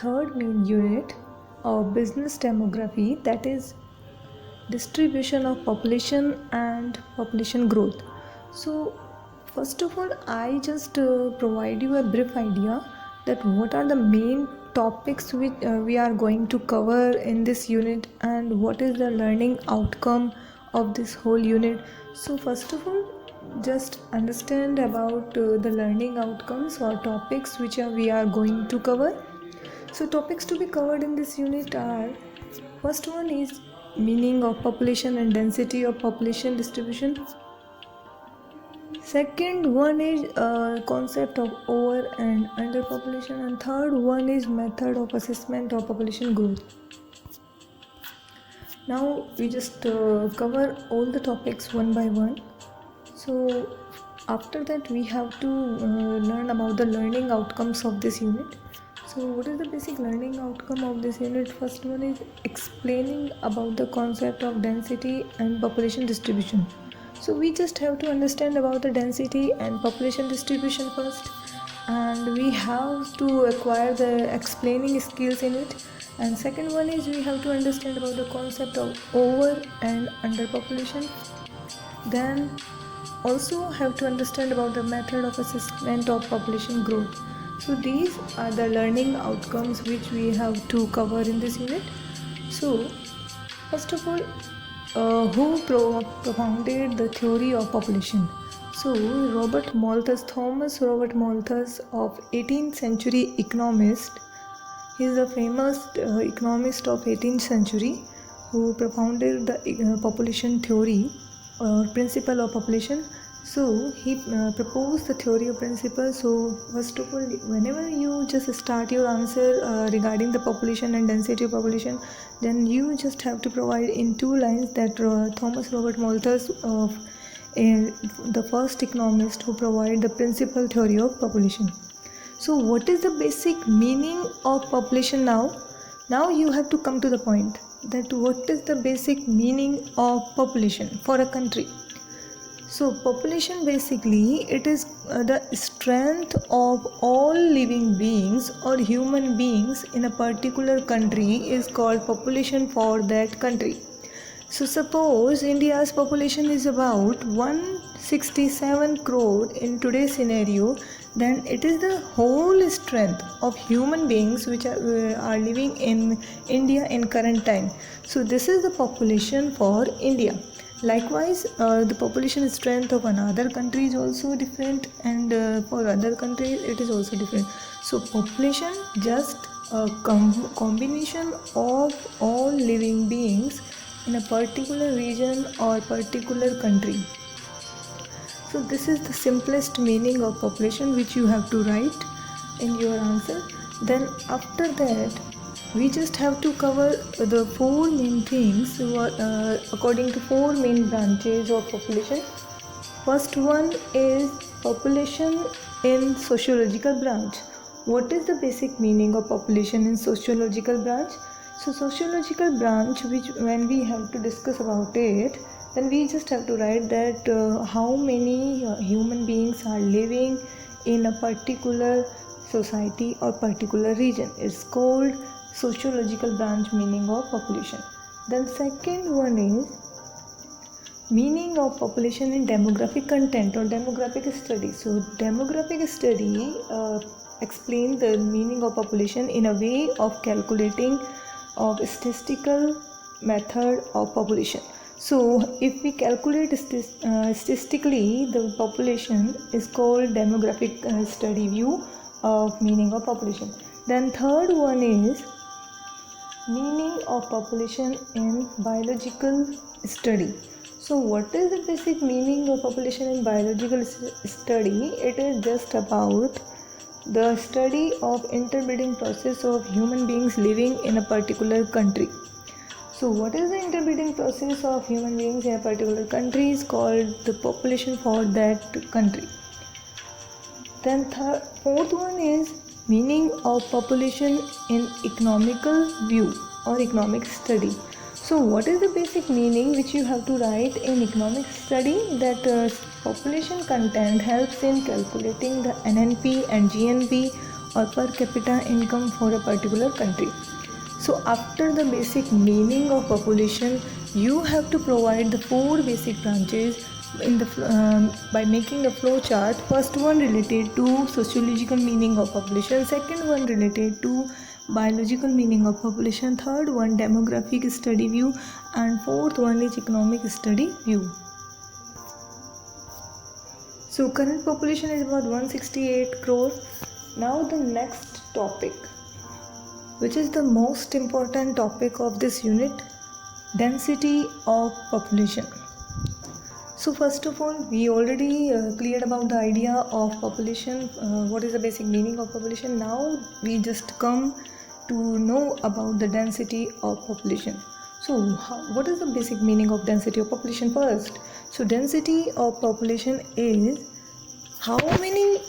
third main unit of business demography, that is distribution of population and population growth. So first of all, I just provide you a brief idea that what are the main topics which we are going to cover in this unit and what is the learning outcome of this whole unit. So first of all, just understand about the learning outcomes or topics which we are going to cover. So topics to be covered in this unit are, first one is meaning of population and density of population distribution. Second one is concept of over and under population, and third one is method of assessment of population growth. Now we just cover all the topics one by one. So after that we have to learn about the learning outcomes of this unit. So what is the basic learning outcome of this unit? First one is explaining about the concept of density and population distribution. So we just have to understand about the density and population distribution first, and we have to acquire the explaining skills in it. And second one is we have to understand about the concept of over and under population. Then also have to understand about the method of assessment of population growth. So these are the learning outcomes which we have to cover in this unit. So first of all, who propounded the theory of population? So Thomas Robert Malthus, of 18th century economist. He is a famous economist of 18th century who propounded the population theory or principle of population. So he proposed the theory of principle. So first of all, whenever you just start your answer regarding the population and density of population, then you just have to provide in 2 lines that Thomas Robert Malthus, of the first economist who provided the principal theory of population. So what is the basic meaning of population now? Now you have to come to the point that what is the basic meaning of population for a country. So population, basically it is the strength of all living beings or human beings in a particular country is called population for that country. So suppose India's population is about 167 crore in today's scenario, then it is the whole strength of human beings which are living in India in current time. So this is the population for India. Likewise, the population strength of another country is also different, and for other countries it is also different. So population just a combination of all living beings in a particular region or particular country. So this is the simplest meaning of population which you have to write in your answer. Then after that, we just have to cover the 4 main things according to 4 main branches of population. First one is population in sociological branch. What is the basic meaning of population in sociological branch? So sociological branch, which when we have to discuss about it, then we just have to write that how many human beings are living in a particular society or particular region. It's called sociological branch meaning of population. Then second one is meaning of population in demographic content or demographic study. So demographic study explain the meaning of population in a way of calculating of statistical method of population. So if we calculate statistically the population is called demographic study view of meaning of population. Then third one is meaning of population in biological study. So what is the basic meaning of population in biological study? It is just about the study of interbreeding process of human beings living in a particular country. So what is the interbreeding process of human beings in a particular country is called the population for that country. Then fourth one is meaning of population in economical view or economic study. So what is the basic meaning which you have to write in economic study? That population content helps in calculating the NNP and GNP or per capita income for a particular country. So after the basic meaning of population, you have to provide the 4 basic branches in the by making a flow chart. First one related to sociological meaning of population, second one related to biological meaning of population, third one demographic study view, and fourth one is economic study view. So current population is about 168 crore. Now the next topic, which is the most important topic of this unit, density of population. So first of all, we already cleared about the idea of population, what is the basic meaning of population. Now we just come to know about the density of population. So what is the basic meaning of density of population first? So density of population is how many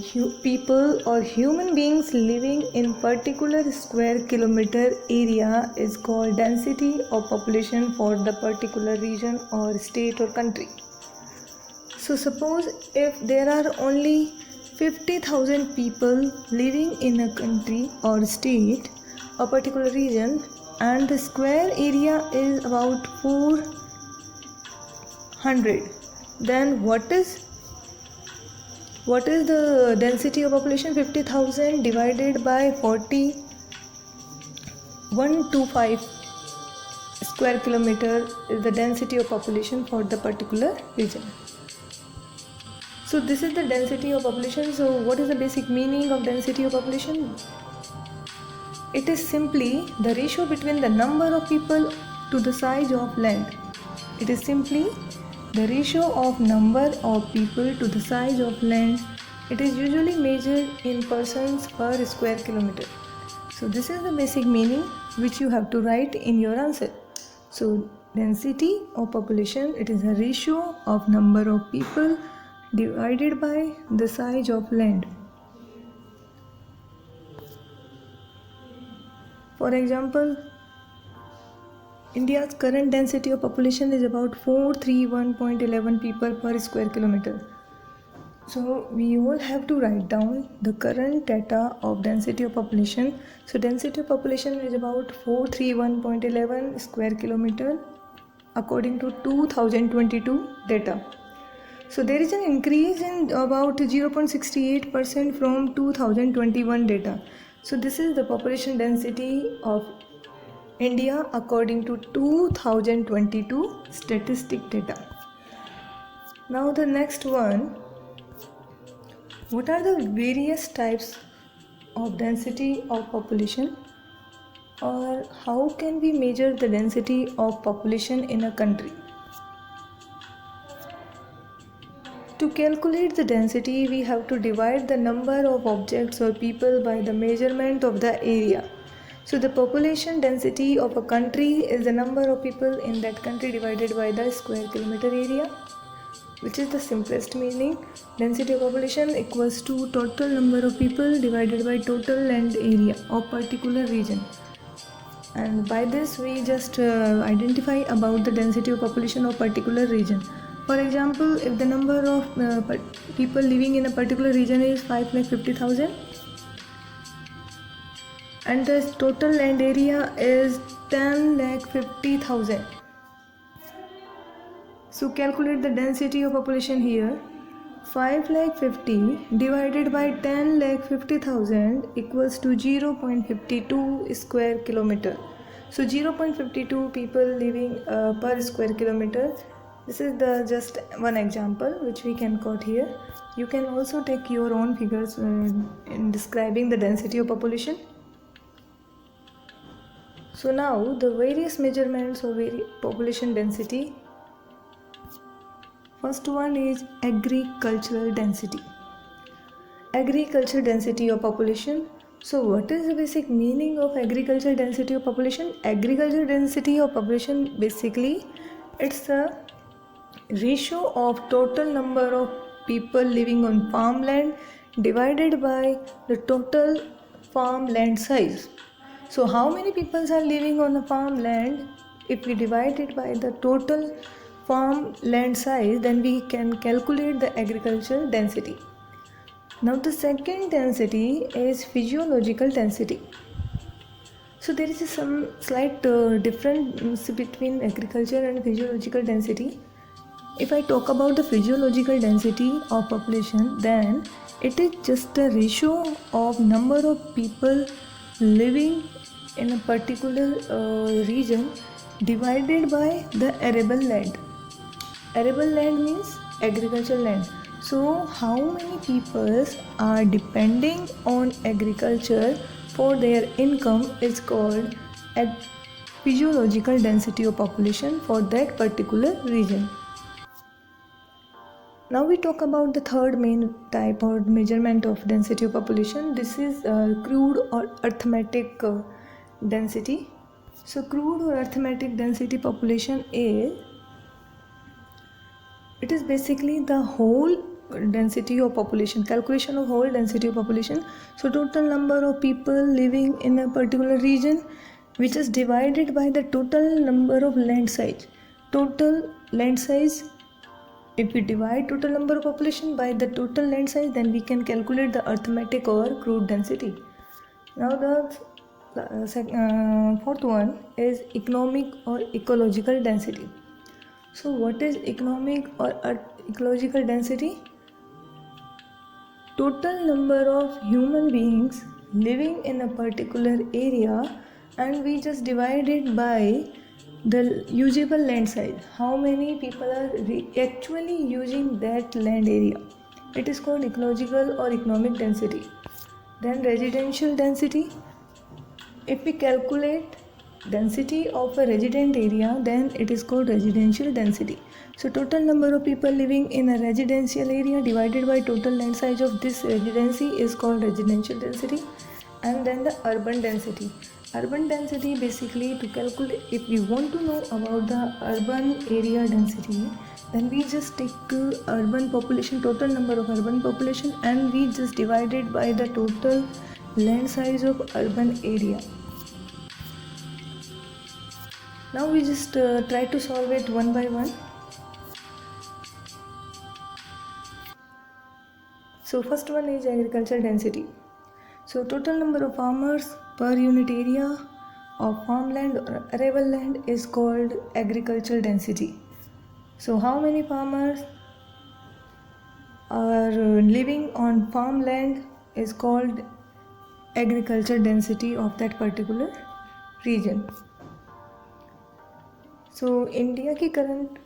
people or human beings living in particular square kilometer area is called density of population for the particular region or state or country. So suppose if there are only 50,000 people living in a country or state, a particular region, and the square area is about 400, then what is the density of population? 50,000 divided by 125 square kilometer is the density of population for the particular region. So this is the density of population. So what is the basic meaning of density of population? It is simply the ratio between the number of people to the size of land. It is simply the ratio of number of people to the size of land. It is usually measured in persons per square kilometer. So this is the basic meaning which you have to write in your answer. So density of population, it is a ratio of number of people divided by the size of land. For example, India's current density of population is about 431.11 people per square kilometer. So we all have to write down the current data of density of population. So density of population is about 431.11 square kilometer according to 2022 data. So there is an increase in about 0.68% from 2021 data. So this is the population density of India according to 2022 statistic data. Now the next one, what are the various types of density of population, or how can we measure the density of population in a country? To calculate the density, we have to divide the number of objects or people by the measurement of the area. So the population density of a country is the number of people in that country divided by the square kilometer area, which is the simplest meaning. Density of population equals to total number of people divided by total land area of particular region. And by this we just identify about the density of population of particular region. For example, if the number of people living in a particular region is 5,50,000 and the total land area is 10,50,000. So calculate the density of population here. 5,50,000 divided by 10,50,000 equals to 0.52 square kilometer. So 0.52 people living per square kilometer. This is the just one example which we can quote here. You can also take your own figures in describing the density of population. So now the various measurements of population density. First one is agricultural density. Agricultural density of population. So what is the basic meaning of agricultural density of population? Agricultural density of population, basically it's the ratio of total number of people living on farmland divided by the total farmland size. So how many people are living on a farmland? If we divide it by the total farmland size, then we can calculate the agricultural density. Now the second density is physiological density. So there is some slight difference between agriculture and physiological density. If I talk about the physiological density of population, then it is just the ratio of number of people living in a particular region divided by the arable land. Arable land means agricultural land. So how many people are depending on agriculture for their income is called physiological density of population for that particular region. Now we talk about the third main type or measurement of density of population. This is crude or arithmetic density. So crude or arithmetic density population is, it is basically the whole density of population, calculation of whole density of population. So total number of people living in a particular region, which is divided by the total number of land size. Total land size, if we divide total number of population by the total land size, then we can calculate the arithmetic or crude density. Now the fourth one is economic or ecological density. So what is economic or ecological density? Total number of human beings living in a particular area, and we just divide it by the usable land size. How many people are actually using that land area? It is called ecological or economic density. Then residential density. If we calculate density of a resident area, then it is called residential density. So total number of people living in a residential area divided by total land size of this residency is called residential density. And then the urban density. Urban density, basically, to calculate, if we want to know about the urban area density, then we just take urban population, total number of urban population, and we just divide it by the total land size of urban area. Now we just try to solve it one by one. So first one is agricultural density. So total number of farmers per unit area of farmland or arable land is called agricultural density. So how many farmers are living on farmland is called agricultural density of that particular region. So India की current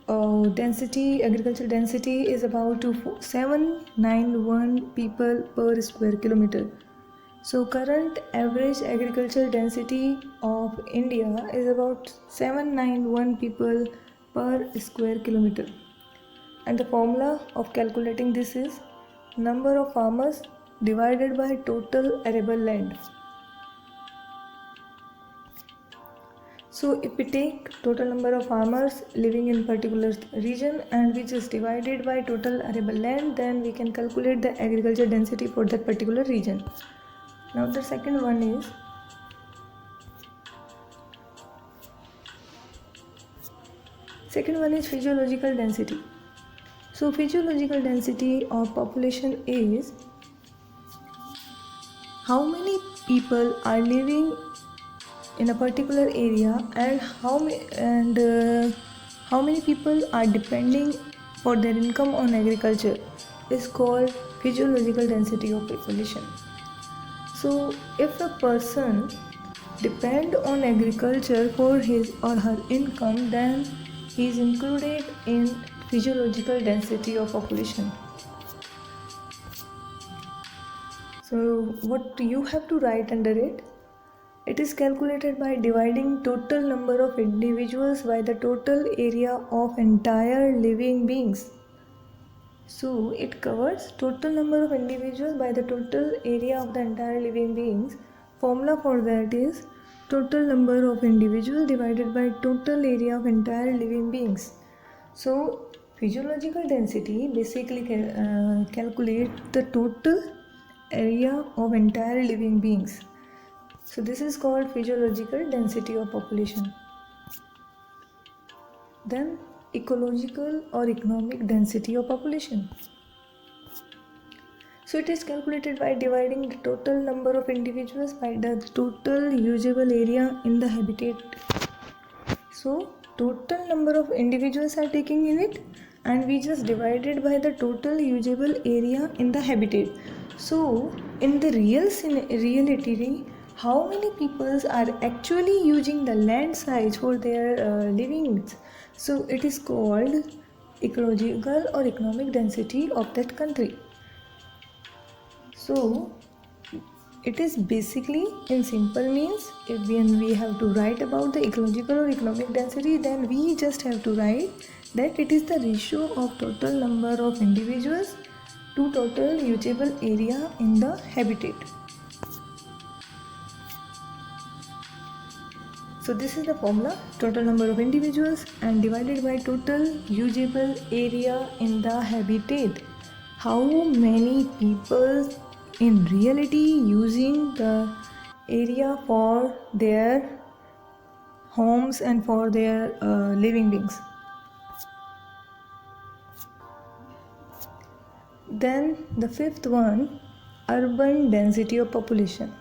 density, agricultural density is about 791 people per square kilometer. So current average agricultural density of India is about 791 people per square kilometer. And the formula of calculating this is number of farmers divided by total arable land. So if we take total number of farmers living in particular region and we just divide it by total arable land, then we can calculate the agriculture density for that particular region. Now the second one is physiological density. So physiological density of population is how many people are living in a particular area and how many people are depending for their income on agriculture is called physiological density of population. So if a person depend on agriculture for his or her income, then he is included in physiological density of population. So what you have to write under it? It is calculated by dividing total number of individuals by the total area of entire living beings. So it covers total number of individuals by the total area of the entire living beings. Formula for that is total number of individuals divided by total area of entire living beings. So physiological density basically calculate the total area of entire living beings. So this is called physiological density of population. Then ecological or economic density of population. So it is calculated by dividing the total number of individuals by the total usable area in the habitat. So total number of individuals are taking in it, and we just divided by the total usable area in the habitat. So in the reality, how many peoples are actually using the land size for their living? So it is called ecological or economic density of that country. So it is basically, in simple means, if when we have to write about the ecological or economic density, then we just have to write that it is the ratio of total number of individuals to total usable area in the habitat. So this is the formula: total number of individuals and divided by total usable area in the habitat. How many people in reality using the area for their homes and for their living beings. Then the fifth one, urban density of population.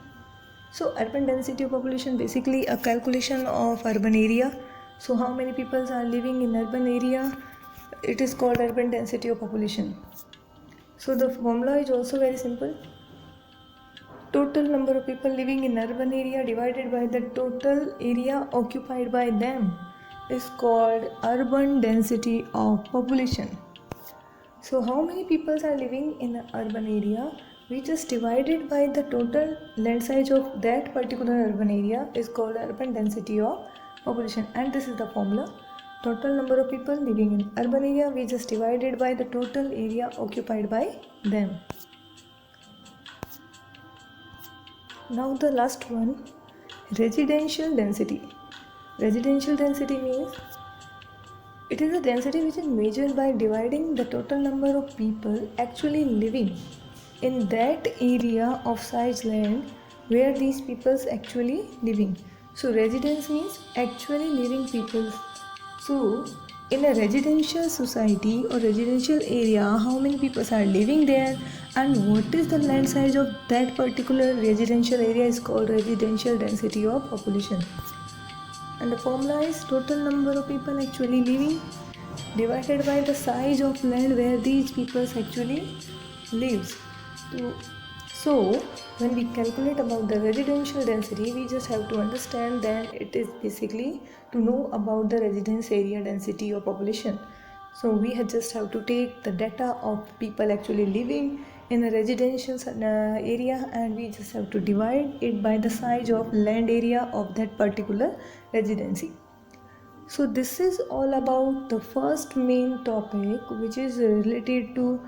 So urban density of population, basically a calculation of urban area. So how many people are living in urban area, it is called urban density of population. So the formula is also very simple: total number of people living in urban area divided by the total area occupied by them is called urban density of population. So how many people are living in an urban area, we just divided by the total land size of that particular urban area is called urban density of population. And this is the formula: total number of people living in urban area, we just divided by the total area occupied by them. Now the last one, residential density. Residential density means it is a density which is measured by dividing the total number of people actually living in that area of size land where these peoples actually living. So residence means actually living people. So in a residential society or residential area, how many people are living there and what is the land size of that particular residential area is called residential density of population. And the formula is total number of people actually living divided by the size of land where these people actually lives. So when we calculate about the residential density, we just have to understand that it is basically to know about the residence area density of population. So we just have to take the data of people actually living in a residential area, and we just have to divide it by the size of land area of that particular residency. So this is all about the first main topic, which is related to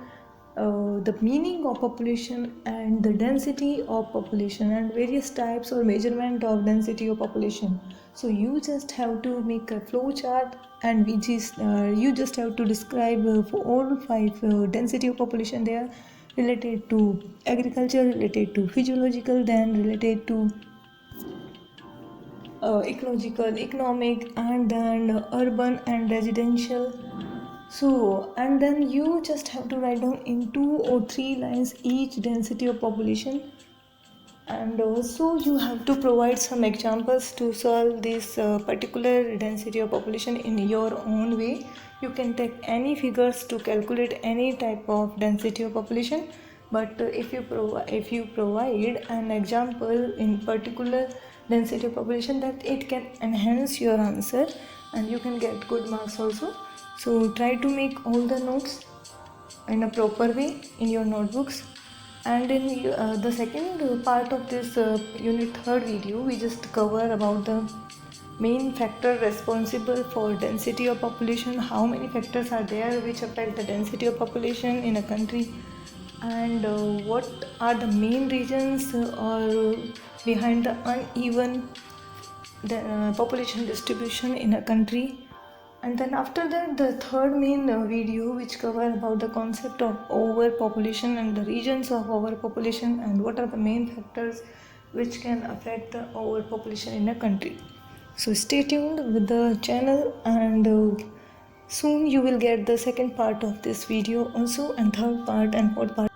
the meaning of population and the density of population and various types or measurement of density of population. So you just have to make a flow chart, and which is you just have to describe for all five density of population there, related to agriculture, related to physiological, then related to ecological, economic, and then urban and residential. So and then you just have to write down in 2 or 3 lines each density of population, and also you have to provide some examples to solve this particular density of population in your own way. You can take any figures to calculate any type of density of population, but if you provide an example in particular density of population, that it can enhance your answer and you can get good marks also. So try to make all the notes in a proper way in your notebooks. And in the second part of this unit 3rd video, we just cover about the main factor responsible for density of population, how many factors are there which affect the density of population in a country, and what are the main reasons or behind the uneven population distribution in a country. And then after that, the third main video, which cover about the concept of overpopulation and the regions of overpopulation and what are the main factors which can affect the overpopulation in a country. So stay tuned with the channel, and soon you will get the second part of this video also, and third part and fourth part.